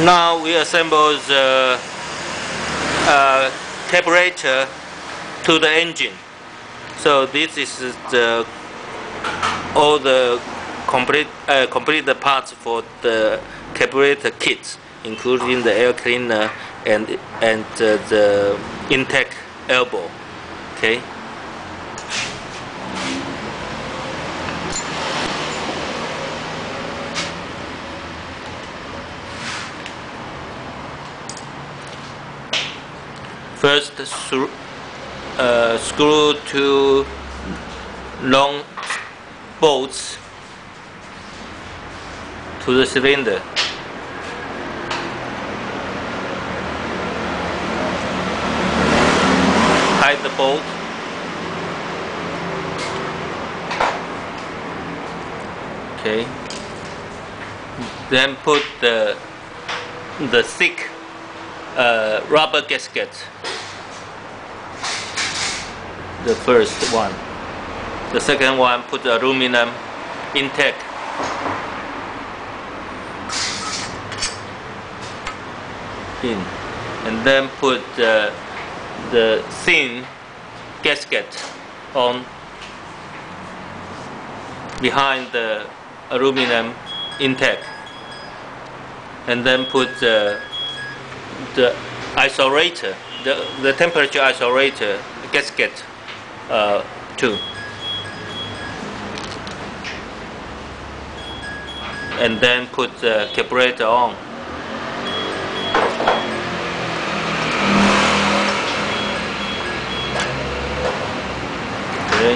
Now we assemble the carburetor to the engine. So this is all the complete parts for the carburetor kit, including the air cleaner and the intake elbow. Okay. First, screw two long bolts to the cylinder. Tighten the bolt. Okay. Then put the thick rubber gasket. The first one. The second one, put the aluminum intake. In, and then put the thin gasket on behind the aluminum intake, and then put the isolator, the temperature isolator gasket too, and then put the carburetor on. Okay.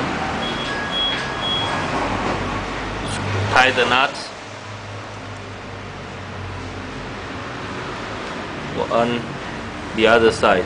Tie the nuts on the other side.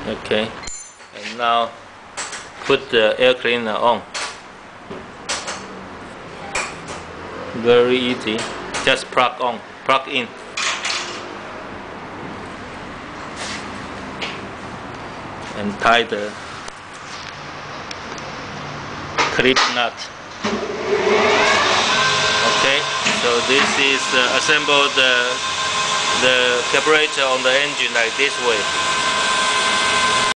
Okay, and now put the air cleaner on. Very easy, just plug in. And tie the clip nut. Okay, so this is assemble the carburetor on the engine like this way.